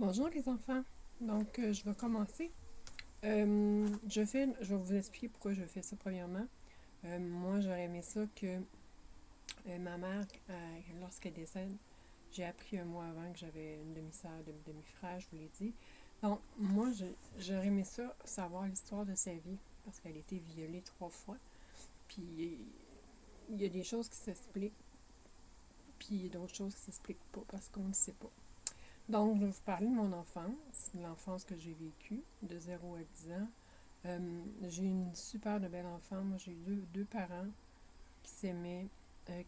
Bonjour les enfants. Donc, je vais commencer. Je vais vous expliquer pourquoi je fais ça premièrement. Moi, j'aurais aimé ça que ma mère, lorsqu'elle décède, j'ai appris un mois avant que j'avais une demi-sœur, demi-frère, je vous l'ai dit. Donc, moi, j'aurais aimé ça, savoir l'histoire de sa vie, parce qu'elle a été violée 3 fois. Puis, il y a des choses qui s'expliquent, puis il y a d'autres choses qui ne s'expliquent pas, parce qu'on ne sait pas. Donc, je vais vous parler de mon enfance, de l'enfance que j'ai vécue, de 0 à 10 ans. J'ai eu une super de belle enfance. Moi, j'ai eu deux parents qui s'aimaient,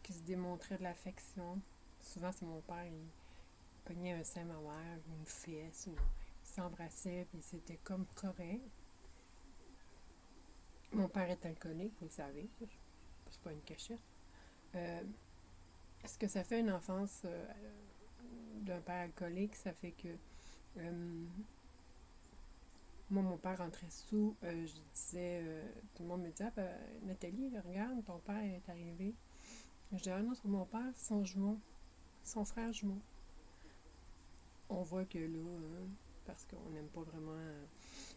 qui se démontraient de l'affection. Souvent, c'est mon père, il pognait un sein à ma mère, une fesse, ou il s'embrassait, puis c'était comme correct. Mon père est alcoolique, vous le savez, c'est pas une cachette. Euh, Ce que ça fait une enfance d'un père alcoolique, ça fait que moi, mon père rentrait sous, je disais, tout le monde me disait, ah, ben, Nathalie, regarde, ton père est arrivé. Je disais, ah non, c'est mon père, c'est son jumeau, son frère jumeau. On voit que là, parce qu'on n'aime pas vraiment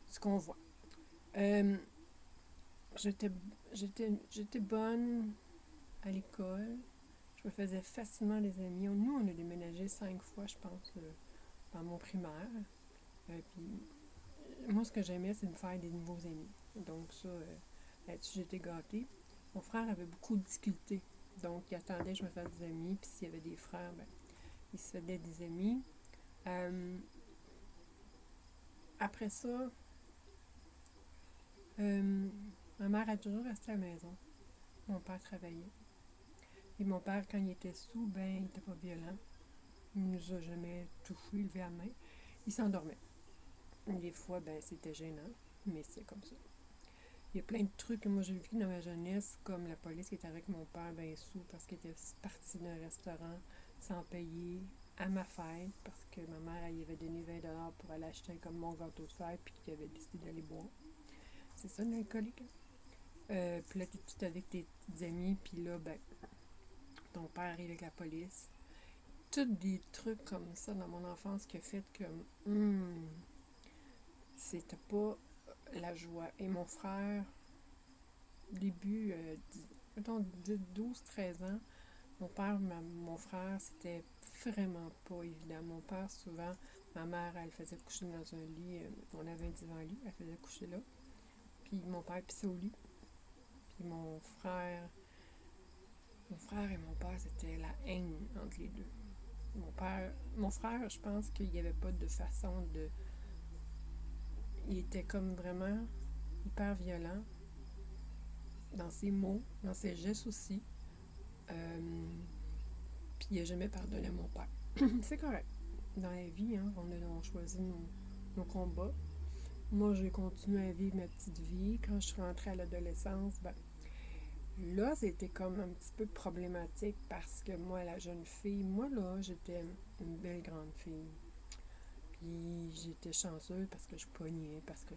ce qu'on voit. Euh, j'étais, j'étais bonne à l'école. Je me faisais facilement des amis. Nous, on a déménagé 5 fois, je pense, dans mon primaire. Puis, moi, ce que j'aimais, c'est de me faire des nouveaux amis. Donc, ça, là-dessus, j'étais gâtée. Mon frère avait beaucoup de difficultés. Donc, il attendait que je me fasse des amis. Puis, s'il y avait des frères, ben, il se faisait des amis. Euh, Après ça, euh, ma mère a toujours resté à la maison. Mon père travaillait. Et mon père, quand il était sous, ben, il n'était pas violent. Il nous a jamais touché, levé la main. Il s'endormait. Des fois, ben, c'était gênant, mais c'est comme ça. Il y a plein de trucs que moi j'ai vécu dans ma jeunesse, comme la police qui était avec mon père ben sous parce qu'il était parti d'un restaurant sans payer à ma fête, parce que ma mère elle, y avait donné 20$ pour aller acheter comme mon gâteau de fête, puis qu'il avait décidé d'aller boire. C'est ça, un alcoolique. Puis là, t'es tout avec tes petites amies, puis là, ben, ton père arrive avec la police. Tous des trucs comme ça dans mon enfance qui a fait que c'était pas la joie. Et mon frère, début, mettons 12-13 ans, mon frère, c'était vraiment pas évident. Mon père, souvent, ma mère, elle faisait coucher dans un lit, on avait un divan-lit, elle faisait coucher là. Puis mon père pissait au lit. Puis mon frère et mon père, c'était la haine entre les deux. Mon frère, je pense qu'il n'y avait pas de façon de. Il était comme vraiment hyper violent dans ses mots, dans ses gestes aussi. Puis il n'a jamais pardonné à mon père. C'est correct. Dans la vie, hein, on choisit nos combats. Moi, j'ai continué à vivre ma petite vie. Quand je suis rentrée à l'adolescence, ben, là, c'était comme un petit peu problématique parce que moi, la jeune fille, moi, là, j'étais une belle grande fille. Puis j'étais chanceuse parce que je pognais, parce que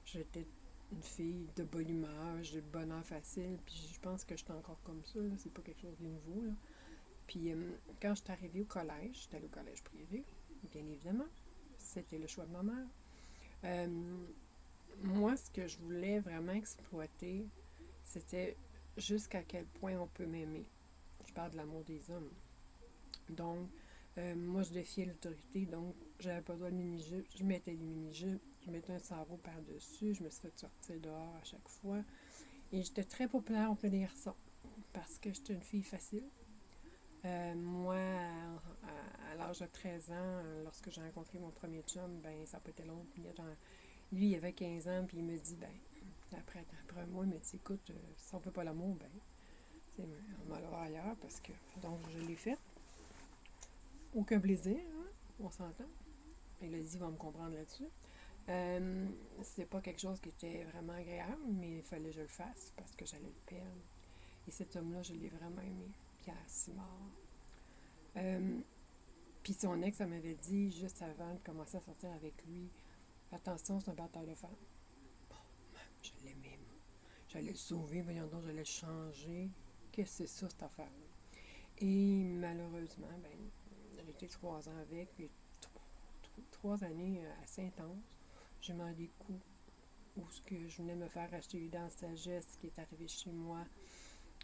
j'étais une fille de bonne humeur, j'ai le bonheur facile. Puis je pense que j'étais encore comme ça, là, c'est pas quelque chose de nouveau, là. Puis quand je suis arrivée au collège, j'étais allée au collège privé, bien évidemment. C'était le choix de ma mère. Euh, Moi, ce que je voulais vraiment exploiter, c'était jusqu'à quel point on peut m'aimer. Je parle de l'amour des hommes. Donc, moi, je défiais l'autorité, donc j'avais pas besoin de mini-jupe. Je mettais des mini-jupes, je mettais un sarrau par-dessus, je me suis fait sortir dehors à chaque fois. Et j'étais très populaire auprès des garçons parce que j'étais une fille facile. Moi, à l'âge de 13 ans, lorsque j'ai rencontré mon premier chum, ben ça n'a pas été long. Lui, il avait 15 ans, puis il me dit, ben, après un mois, il me dit, écoute, si on ne fait pas l'amour, ben, on va aller voir ailleurs, parce que, donc, je l'ai fait. Aucun plaisir, hein, on s'entend. Et là, il va me comprendre là-dessus. Euh, c'est pas quelque chose qui était vraiment agréable, mais il fallait que je le fasse, parce que j'allais le perdre. Et cet homme-là, je l'ai vraiment aimé, Pierre Simard. Euh, Puis son ex, elle m'avait dit, juste avant de commencer à sortir avec lui, attention, c'est un batteur de femmes. Bon, je l'aimais, moi. J'allais le sauver, voyons donc, j'allais le changer. Qu'est-ce que c'est ça, cette affaire-là? Et malheureusement, ben, j'ai été 3 ans avec, puis 3 années assez intenses. J'ai mangé des coups où ce que je venais me faire acheter les dents de sagesse qui est arrivé chez moi,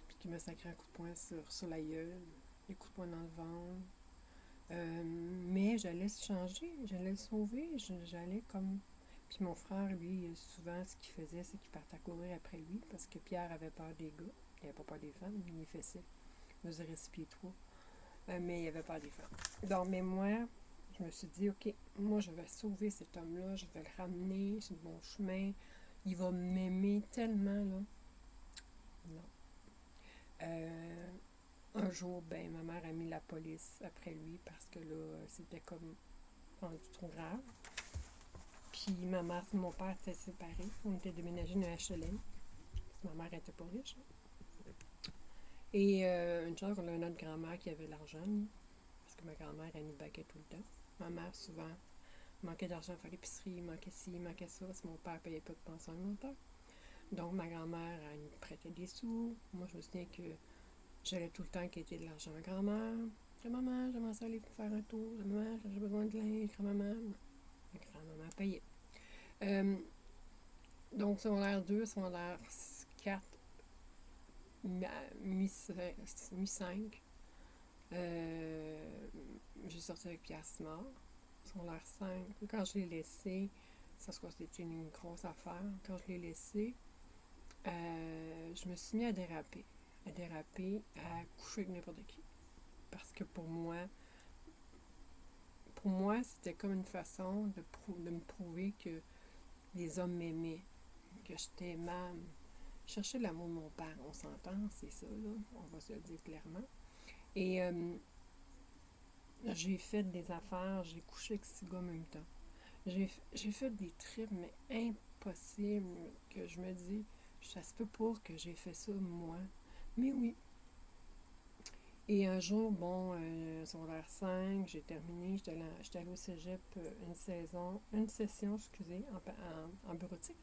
puis qui m'a sacré un coup de poing sur la gueule, des coups de poing dans le ventre. Mais j'allais changer, j'allais le sauver, j'allais comme... Puis mon frère, lui, souvent, ce qu'il faisait, c'est qu'il partait courir après lui, parce que Pierre avait peur des gars. Il n'avait pas peur des femmes, il fessait. Il mesurait 6 pieds 3. Mais il avait peur des femmes. Donc, mais moi, je me suis dit, OK, moi, je vais sauver cet homme-là, je vais le ramener sur le bon chemin. Il va m'aimer tellement, là. Non. Un jour, ben, ma mère a mis la police après lui parce que là, c'était comme rendu trop grave. Puis ma mère et mon père étaient séparés. On était déménagés dans un HLM. Ma mère était pas riche. Et une chance qu'on a notre grand-mère qui avait l'argent, parce que ma grand-mère, elle nous baquait tout le temps. Ma mère, souvent, manquait d'argent pour l'épicerie, manquait ci, manquait ça, si mon père payait pas de pension alimentaire. Donc ma grand-mère, elle nous prêtait des sous. Moi, je me souviens que j'allais tout le temps quitter de l'argent à ma grand-mère. Grand-maman, j'aimerais ça aller faire un tour. Maman, j'ai besoin de linge. Grand-maman. Ma grand-maman payait. Donc, secondaire 2, secondaire 4, mi-5. J'ai sorti avec Pierre Simard. Secondaire 5. Quand je l'ai laissé, ça c'était une grosse affaire. Quand je l'ai laissé, je me suis mis à déraper. À coucher avec n'importe qui. Parce que pour moi, c'était comme une façon de me prouver que les hommes m'aimaient, que j'étais aimable. Je cherchais l'amour de mon père, on s'entend, c'est ça, là, on va se le dire clairement. Et j'ai fait des affaires, j'ai couché avec 6 gars en même temps. J'ai fait des trips, mais impossibles, que je me dis, ça se peut pas que j'ai fait ça, moi. Mais oui. Et un jour, bon, secondaire 5, j'ai terminé, j'étais allée au cégep une session, en bureautique.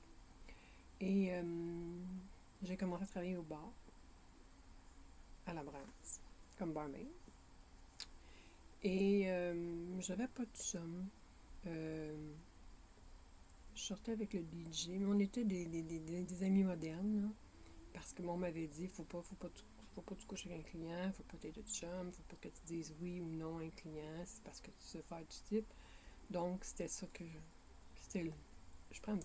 Et j'ai commencé à travailler au bar, à la Brance, comme barmaid. Et j'avais pas de chum. Je sortais avec le DJ, mais on était des amis modernes, là, parce que moi, on m'avait dit, faut pas que tu couches avec un client, faut pas que tu aies de chum, faut pas que tu dises oui ou non à un client, c'est parce que tu sais faire du type. Donc, c'était ça que je prends une